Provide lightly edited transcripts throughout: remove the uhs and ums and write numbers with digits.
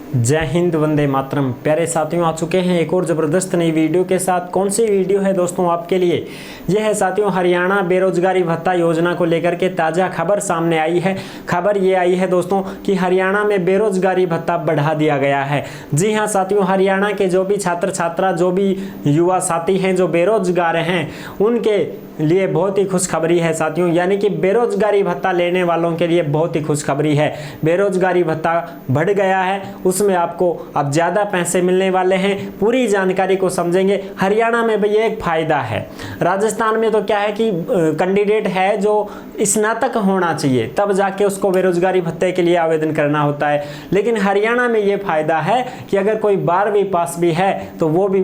जय हिंद, वंदे मातरम। प्यारे साथियों, आ चुके हैं एक और ज़बरदस्त नई वीडियो के साथ। कौन सी वीडियो है दोस्तों आपके लिए? यह है साथियों हरियाणा बेरोजगारी भत्ता योजना को लेकर के ताज़ा खबर सामने आई है। खबर ये आई है दोस्तों कि हरियाणा में बेरोजगारी भत्ता बढ़ा दिया गया है। जी हाँ साथियों, हरियाणा के जो भी छात्र छात्रा, जो भी युवा साथी हैं जो बेरोजगार हैं, उनके लिए बहुत ही खुशखबरी है साथियों। यानी कि बेरोजगारी भत्ता लेने वालों के लिए बहुत ही खुशखबरी है। बेरोजगारी भत्ता बढ़ गया है, उसमें आपको अब ज़्यादा पैसे मिलने वाले हैं। पूरी जानकारी को समझेंगे। हरियाणा में भी एक फ़ायदा है। राजस्थान में तो क्या है कि कैंडिडेट है जो स्नातक होना चाहिए, तब जाके उसको बेरोजगारी भत्ते के लिए आवेदन करना होता है। लेकिन हरियाणा में ये फ़ायदा है कि अगर कोई 12वीं पास भी है तो वो भी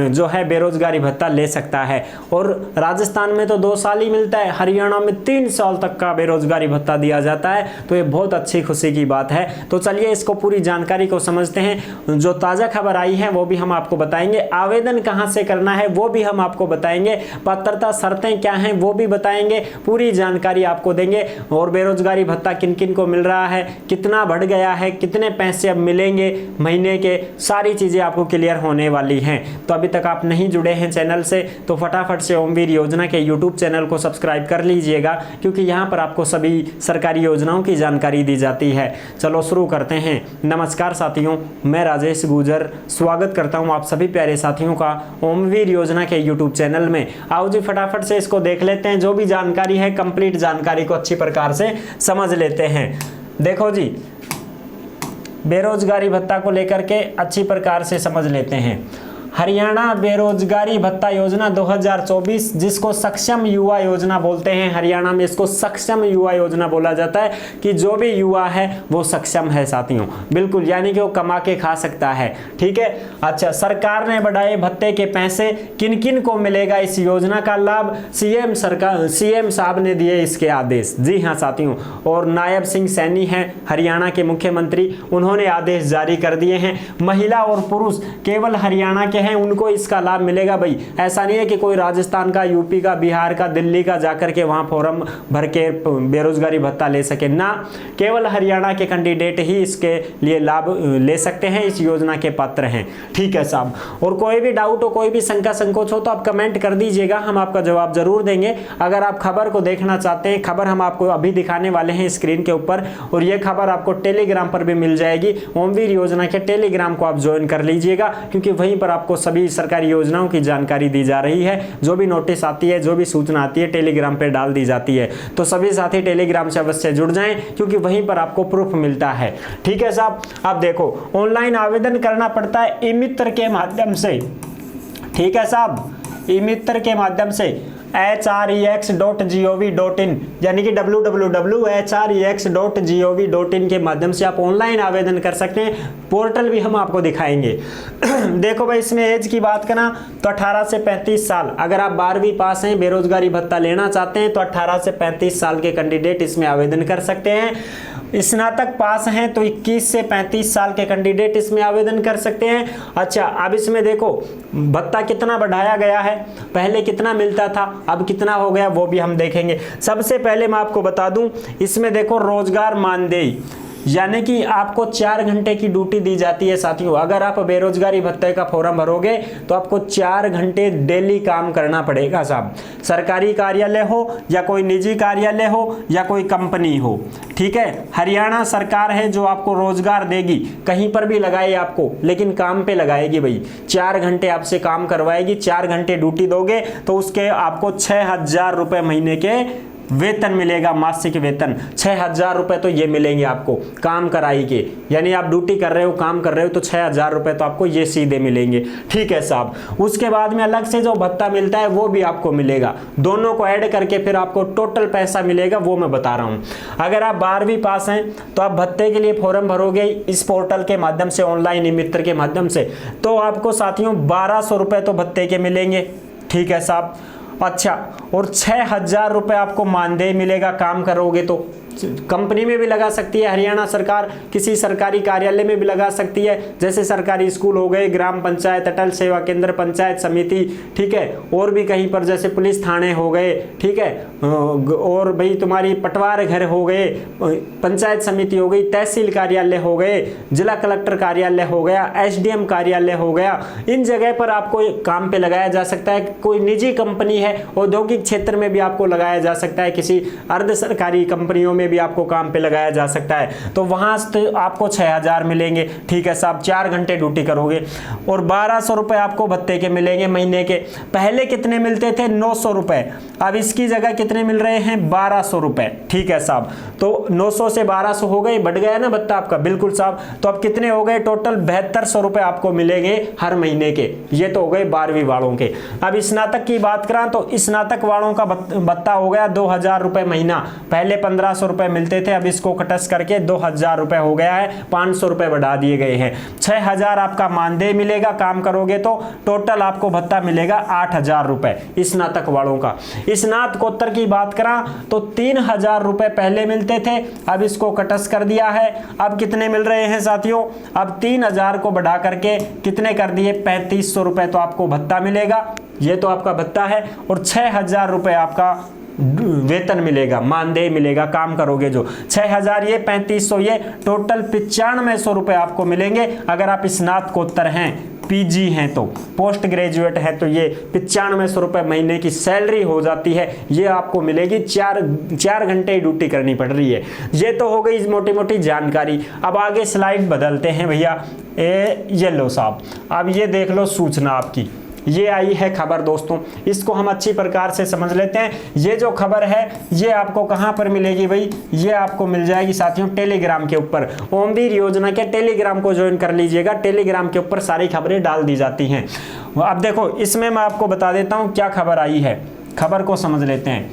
जो है बेरोजगारी भत्ता ले सकता है। और राजस्थान में तो 2 साल ही मिलता है, हरियाणा में 3 साल तक का बेरोजगारी भत्ता दिया जाता है। तो ये बहुत अच्छी खुशी की बात है। तो चलिए इसको पूरी जानकारी को समझते हैं। जो ताज़ा खबर आई है वो भी हम आपको बताएंगे। आवेदन कहां से करना है वो भी हम आपको बताएंगे। पात्रता शर्तें क्या हैं वो भी बताएंगे। पूरी जानकारी आपको देंगे। और बेरोजगारी भत्ता किन किन को मिल रहा है, कितना बढ़ गया है, कितने पैसे अब मिलेंगे महीने के, सारी चीज़ें आपको क्लियर होने वाली हैं। तो अभी तक आप नहीं जुड़े हैं चैनल से तो फटाफट से ओमवीर योजना के यूट्यूब चैनल को सब्सक्राइब कर लीजिएगा, क्योंकि यहाँ पर आपको सभी सरकारी योजनाओं की जानकारी दी जाती है। चलो शुरू करते हैं। नमस्कार साथियों, मैं राजेश गुजर स्वागत करता हूँ आप सभी प्यारे साथियों का ओमवीर योजना के यूट्यूब चैनल में। आओ जी फटाफट से इसको देख लेते हैं। जो भी जानकारी है कंप्लीट जानकारी को अच्छी प्रकार से समझ लेते हैं। देखो जी, बेरोजगारी भत्ता को लेकर के अच्छी प्रकार से समझ लेते हैं। हरियाणा बेरोजगारी भत्ता योजना 2024, जिसको सक्षम युवा योजना बोलते हैं। हरियाणा में इसको सक्षम युवा योजना बोला जाता है कि जो भी युवा है वो सक्षम है साथियों, बिल्कुल, यानी कि वो कमा के खा सकता है। ठीक है। अच्छा, सरकार ने बढ़ाए भत्ते के पैसे, किन किन को मिलेगा इस योजना का लाभ? सीएम साहब ने दिए इसके आदेश। जी हाँ साथियों, और नायब सिंह सैनी हैं हरियाणा के मुख्यमंत्री, उन्होंने आदेश जारी कर दिए हैं। महिला और पुरुष केवल हरियाणा के हैं उनको इसका लाभ मिलेगा। भाई ऐसा नहीं है कि कोई राजस्थान का, यूपी का, बिहार का, दिल्ली का जाकर के वहां फॉर्म भर के बेरोजगारी भत्ता ले सके ना, केवल हरियाणा के कैंडिडेट ही इसके लिए लाभ ले सकते हैं, इस योजना के पात्र हैं। ठीक है साहब। और कोई भी डाउट हो, कोई भी शंका संकोच हो तो आप कमेंट कर दीजिएगा, हम आपका जवाब जरूर देंगे। अगर आप खबर को देखना चाहते हैं, खबर हम आपको अभी दिखाने वाले हैं स्क्रीन के ऊपर, और यह खबर आपको टेलीग्राम पर भी मिल जाएगी। ओमवीर योजना के टेलीग्राम को आप ज्वाइन कर लीजिएगा, क्योंकि वहीं पर आपको सभी सरकारी योजनाओं की जानकारी दी जा रही है। जो भी नोटिस आती है, जो भी सूचना आती है, टेलीग्राम पे डाल दी जाती है। तो सभी साथी टेलीग्राम से अवश्य जुड़ जाएं, क्योंकि वहीं पर आपको प्रूफ मिलता है। ठीक है साहब। अब देखो, ऑनलाइन आवेदन करना पड़ता है ई मित्र के माध्यम से। ठीक है साहब, ई मित्र के माध्यम से hrex.gov.in, यानी कि www.hrex.gov.in के माध्यम से आप ऑनलाइन आवेदन कर सकते हैं। पोर्टल भी हम आपको दिखाएंगे। देखो भाई, इसमें एज की बात करें तो 18 से 35 साल, अगर आप 12वीं पास हैं, बेरोजगारी भत्ता लेना चाहते हैं तो 18 से 35 साल के कैंडिडेट इसमें आवेदन कर सकते हैं। स्नातक पास हैं तो 21 से 35 साल के कैंडिडेट इसमें आवेदन कर सकते हैं। अच्छा, अब इसमें देखो भत्ता कितना बढ़ाया गया है, पहले कितना मिलता था, अब कितना हो गया, वो भी हम देखेंगे। सबसे पहले मैं आपको बता दूं, इसमें देखो रोजगार मानदेय, यानी कि आपको 4 घंटे की ड्यूटी दी जाती है साथियों। अगर आप बेरोजगारी भत्ते का फॉर्म भरोगे तो आपको 4 घंटे डेली काम करना पड़ेगा साहब। सरकारी कार्यालय हो या कोई निजी कार्यालय हो या कोई कंपनी हो। ठीक है। हरियाणा सरकार है जो आपको रोजगार देगी, कहीं पर भी लगाए आपको, लेकिन काम पे लगाएगी भाई। 4 घंटे आपसे काम करवाएगी, 4 घंटे ड्यूटी दोगे तो उसके आपको 6000 रुपये महीने के वेतन मिलेगा। मासिक वेतन 6000 रुपये तो ये मिलेंगे आपको काम कराई के, यानी आप ड्यूटी कर रहे हो, काम कर रहे हो तो 6000 रुपये तो आपको ये सीधे मिलेंगे। ठीक है साहब। उसके बाद में अलग से जो भत्ता मिलता है वो भी आपको मिलेगा। दोनों को ऐड करके फिर आपको टोटल पैसा मिलेगा, वो मैं बता रहा हूँ। अगर आप 12वीं पास हैं तो आप भत्ते के लिए फॉर्म भरोगे इस पोर्टल के माध्यम से, ऑनलाइन ई मित्र के माध्यम से, तो आपको साथियों 1200 रुपये तो भत्ते के मिलेंगे। ठीक है साहब। अच्छा, और 6000 रुपये आपको मानदेय मिलेगा काम करोगे तो। कंपनी में भी लगा सकती है हरियाणा सरकार, किसी सरकारी कार्यालय में भी लगा सकती है, जैसे सरकारी स्कूल हो गए, ग्राम पंचायत, अटल सेवा केंद्र, पंचायत समिति, ठीक है, और भी कहीं पर जैसे पुलिस थाने हो गए, ठीक है, और भाई तुम्हारी पटवार घर हो गए, पंचायत समिति हो गई, तहसील कार्यालय हो गए, जिला कलेक्टर कार्यालय हो गया, एसडीएम कार्यालय हो गया, इन जगह पर आपको काम पे लगाया जा सकता है। कोई निजी कंपनी है, औद्योगिक क्षेत्र में भी आपको लगाया जा सकता है, किसी अर्ध सरकारी कंपनियों में भी आपको काम पे लगाया जा सकता है। तो वहां से आपको 6000 मिलेंगे, ठीक है साहब, 4 घंटे ड्यूटी करोगे और 1200 रुपए आपको भत्ते के मिलेंगे महीने के। पहले कितने मिलते थे? 900 रुपए, अब इसकी जगह कितने मिल रहे हैं? 1200 रुपए, ठीक है साहब। तो 900 से 1200 हो गए, बढ़ गया ना भत्ता आपका, बिल्कुल साहब। तो अब कितने हो गए? टोटल 7200 रुपए आपको मिलेंगे हर महीने के। ये तो हो गए 12वीं वालों के। अब स्नातक की बात करें तो स्नातक वालों का भत्ता हो गया 2000 रुपए महीना। पहले 1500 रुपए मिलते थे, अब इसको कटस करके 2000 रुपए हो गया है, 500 रुपए बढ़ा दिए गए हैं। 6000 आपका मानदेय मिलेगा काम करोगे तो, टोटल आपको भत्ता मिलेगा 8000 रुपए स्नातक वालों का। स्नातकोत्तर की बात करें तो 3000 रुपए पहले मिलते थे, अब इसको कटस कर दिया है। अब कितने मिल रहे हैं साथियों? अब 3000 को बढ़ा करके कितने कर दिए? 3500 रुपए तो आपको भत्ता मिलेगा, ये तो आपका भत्ता है। और 6000 रुपए आपका वेतन मिलेगा, मानदेय मिलेगा काम करोगे जो। 6000 ये, 3500 ये, टोटल 9500 रुपए आपको मिलेंगे अगर आप स्नातकोत्तर हैं, पीजी हैं तो। पोस्ट ग्रेजुएट है तो ये 9500 रुपए महीने की सैलरी हो जाती है, ये आपको मिलेगी। 4 घंटे ड्यूटी करनी पड़ रही है। ये तो हो गई मोटी मोटी जानकारी। अब आगे स्लाइड बदलते हैं भैया। ये लो साहब, अब ये देख लो सूचना आपकी, ये आई है खबर दोस्तों, इसको हम अच्छी प्रकार से समझ लेते हैं। ये जो खबर है ये आपको कहां पर मिलेगी भाई? ये आपको मिल जाएगी साथियों टेलीग्राम के ऊपर। ओमवीर योजना के टेलीग्राम को ज्वाइन कर लीजिएगा, टेलीग्राम के ऊपर सारी खबरें डाल दी जाती हैं। अब देखो इसमें मैं आपको बता देता हूं क्या खबर आई है, खबर को समझ लेते हैं।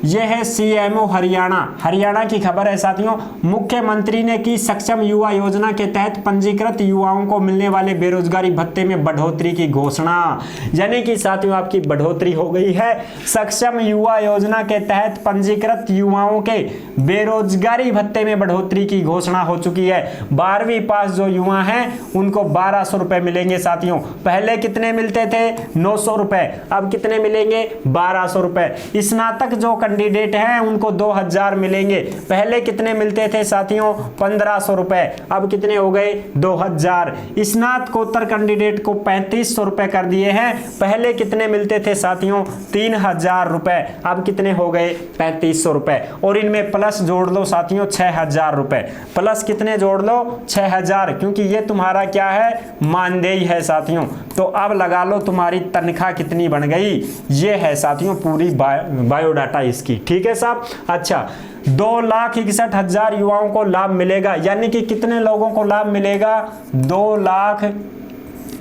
यह है सीएमओ हरियाणा की खबर है साथियों। मुख्यमंत्री ने की सक्षम युवा योजना के तहत पंजीकृत युवाओं को मिलने वाले बेरोजगारी भत्ते में बढ़ोतरी की घोषणा। यानी कि साथियों आपकी बढ़ोतरी हो गई है। सक्षम युवा योजना के तहत पंजीकृत युवाओं के बेरोजगारी भत्ते में बढ़ोतरी की घोषणा हो चुकी है। 12वीं पास जो युवा हैं उनको 1200 रुपए मिलेंगे साथियों। पहले कितने मिलते थे? 900 रुपए, अब कितने मिलेंगे? 1200 रुपए। स्नातक जो कैंडिडेट हैं उनको 2000 मिलेंगे। पहले कितने मिलते थे साथियों? 1500 रुपए, अब कितने हो गए? 2000। स्नातकोत्तर कैंडिडेट को 3500 रुपए कर दिए हैं। पहले कितने मिलते थे साथियों? 3000 रुपए, अब कितने हो गए? 3500 रुपए। और इनमें प्लस जोड़ लो साथियों 6000 रुपए। प्लस कितने जोड़ लो? 6000, क्योंकि ये तुम्हारा क्या है? मानदेय है साथियों। तो अब लगा लो तुम्हारी तनख्वाह कितनी बन गई। ये है साथियों पूरी बायोडाटा इसकी, ठीक है साहब। अच्छा, 2,61,000 युवाओं को लाभ मिलेगा। यानी कि कितने लोगों को लाभ मिलेगा? 2 लाख,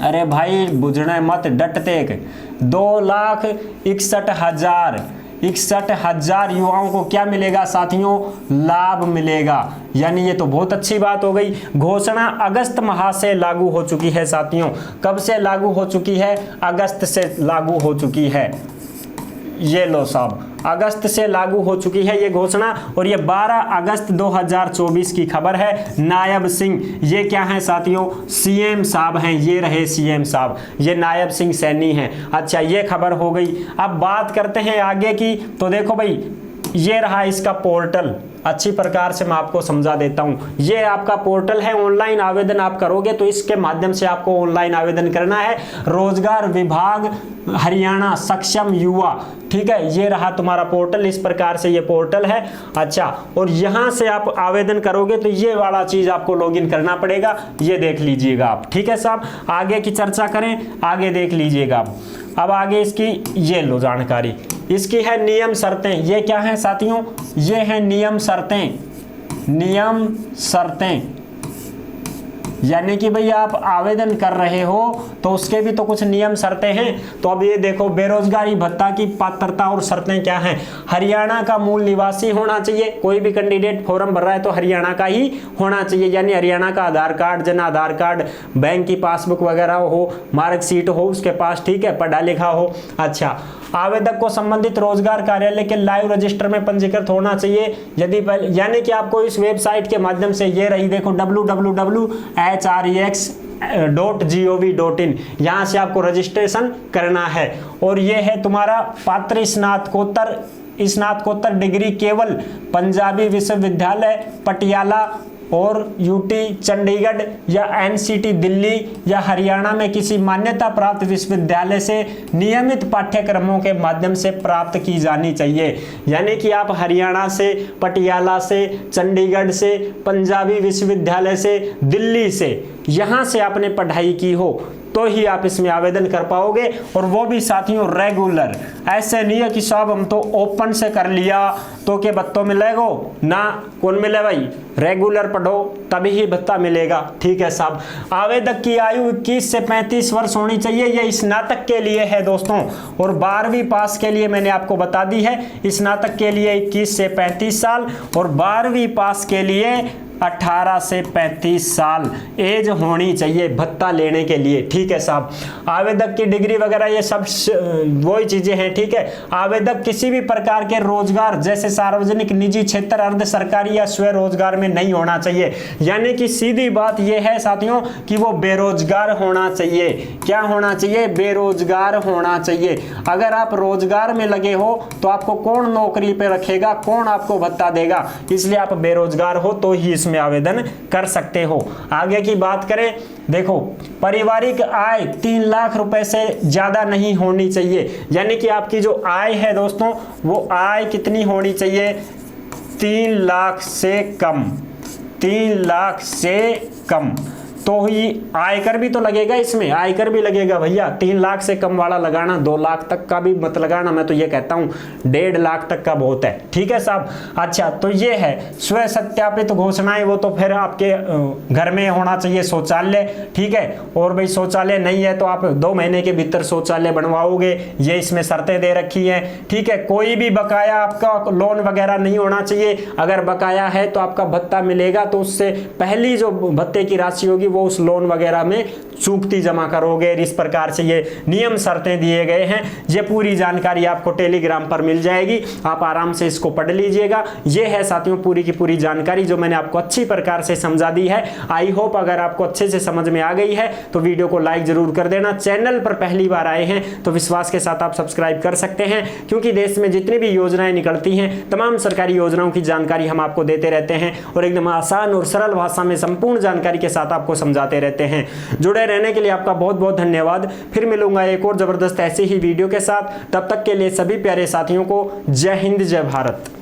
अरे भाई बुझने मत, डटते 2,61,000 युवाओं को क्या मिलेगा साथियों? लाभ मिलेगा। यानी ये तो बहुत अच्छी बात हो गई। घोषणा अगस्त माह से लागू हो चुकी है साथियों। कब से लागू हो चुकी है? अगस्त से लागू हो चुकी है। ये लो साहब, अगस्त से लागू हो चुकी है ये घोषणा। और ये 12 अगस्त 2024 की खबर है। नायब सिंह, ये क्या है साथियों? सीएम साहब हैं, ये रहे सीएम साहब, ये नायब सिंह सैनी हैं। अच्छा, ये खबर हो गई। अब बात करते हैं आगे की। तो देखो भाई, ये रहा इसका पोर्टल, अच्छी प्रकार से मैं आपको समझा देता हूं। ये आपका पोर्टल है, ऑनलाइन आवेदन आप करोगे तो इसके माध्यम से आपको ऑनलाइन आवेदन करना है। रोजगार विभाग हरियाणा सक्षम युवा, ठीक है, ये रहा तुम्हारा पोर्टल। इस प्रकार से ये पोर्टल है। अच्छा, और यहां से आप आवेदन करोगे तो ये वाला चीज आपको लॉगिन करना पड़ेगा। ये देख लीजिएगा आप, ठीक है साहब। आगे की चर्चा करें, आगे देख लीजिएगा आप। अब आगे इसकी ये लो जानकारी, इसकी है नियम शर्तें। ये क्या है साथियों? ये है नियम शर्तें। नियम शर्तें यानी कि भाई आप आवेदन कर रहे हो तो उसके भी तो कुछ नियम शर्तें हैं। तो अब ये देखो, बेरोजगारी भत्ता की पात्रता और शर्तें क्या हैं? हरियाणा का मूल निवासी होना चाहिए। कोई भी कैंडिडेट फॉर्म भर रहा है तो हरियाणा का ही होना चाहिए। यानी हरियाणा का आधार card, Jan Aadhaar card, bank की पासबुक वगैरह हो, मार्कशीट हो उसके पास, ठीक है, पढ़ा लिखा हो। अच्छा, आवेदक को संबंधित रोजगार कार्यालय के लाइव रजिस्टर में पंजीकृत होना चाहिए। यदि यानी कि आपको इस वेबसाइट के माध्यम से, ये रही देखो www.hrex.gov.in, यहाँ से आपको रजिस्ट्रेशन करना है। और ये है तुम्हारा पात्र स्नातकोत्तर डिग्री केवल पंजाबी विश्वविद्यालय पटियाला और यूटी चंडीगढ़ या एनसीटी दिल्ली या हरियाणा में किसी मान्यता प्राप्त विश्वविद्यालय से नियमित पाठ्यक्रमों के माध्यम से प्राप्त की जानी चाहिए। यानी कि आप हरियाणा से, पटियाला से, चंडीगढ़ से, पंजाबी विश्वविद्यालय से, दिल्ली से, यहाँ से आपने पढ़ाई की हो तो ही आप इसमें आवेदन कर पाओगे। और वो भी साथियों रेगुलर, ऐसे नहीं है कि साहब हम तो ओपन से कर लिया तो के भत्तों मिलेगा ना, कौन मिले भाई, रेगुलर पढ़ो तभी ही भत्ता मिलेगा। ठीक है साहब। आवेदक की आयु 21 से 35 वर्ष होनी चाहिए, ये स्नातक के लिए है दोस्तों। और 12वीं पास के लिए मैंने आपको बता दी है, स्नातक के लिए 21 से 35 साल और 12वीं पास के लिए 18 से 35 साल एज होनी चाहिए भत्ता लेने के लिए। ठीक है साहब। आवेदक की डिग्री वगैरह ये सब वही चीजें हैं। ठीक है। आवेदक किसी भी प्रकार के रोजगार जैसे सार्वजनिक, निजी क्षेत्र, अर्ध सरकारी या स्व रोजगार में नहीं होना चाहिए। यानी कि सीधी बात यह है साथियों कि वो बेरोजगार होना चाहिए। क्या होना चाहिए? बेरोजगार होना चाहिए। अगर आप रोजगार में लगे हो तो आपको कौन नौकरी पे रखेगा, कौन आपको भत्ता देगा? इसलिए आप बेरोजगार हो तो ही में आवेदन कर सकते हो। आगे की बात करें, देखो पारिवारिक आय 3 लाख रुपए से ज्यादा नहीं होनी चाहिए। यानी कि आपकी जो आय है दोस्तों, वो आय कितनी होनी चाहिए? 3 लाख से कम। 3 लाख से कम तो ही आयकर भी तो लगेगा, इसमें आयकर भी लगेगा भैया। 3 लाख से कम वाला लगाना, 2 लाख तक का भी मत लगाना। मैं तो ये कहता हूं 1.5 लाख तक का बहुत है। ठीक है साहब। अच्छा, तो ये है स्व सत्यापित घोषणाएं, वो तो फिर आपके घर में होना चाहिए शौचालय। ठीक है। और भाई शौचालय नहीं है तो आप 2 महीने के भीतर शौचालय बनवाओगे, ये इसमें शर्तें दे रखी है। ठीक है। कोई भी बकाया आपका लोन वगैरह नहीं होना चाहिए। अगर बकाया है तो आपका भत्ता मिलेगा तो उससे पहली जो भत्ते की राशि होगी वो उस लोन वगैरह में चूकती जमा करोगे। इस प्रकार से ये नियम शर्तें दिए गए हैं। ये पूरी जानकारी आपको टेलीग्राम पर मिल जाएगी, आप आराम से इसको पढ़ लीजिएगा। ये है साथियों पूरी की पूरी जानकारी जो मैंने आपको अच्छी प्रकार से समझा दी है। आई होप अगर आपको अच्छे से समझ में आ गई है तो वीडियो को लाइक जरूर कर देना। चैनल पर पहली बार आए हैं तो विश्वास के साथ आप सब्सक्राइब कर सकते हैं, क्योंकि देश में जितनी भी योजनाएं निकलती हैं तमाम सरकारी योजनाओं की जानकारी हम आपको देते रहते हैं और एकदम आसान और सरल भाषा में संपूर्ण जानकारी के साथ आपको समझाते रहते हैं। जुड़े रहने के लिए आपका बहुत बहुत धन्यवाद। फिर मिलूंगा एक और जबरदस्त ऐसी ही वीडियो के साथ। तब तक के लिए सभी प्यारे साथियों को जय हिंद, जय भारत।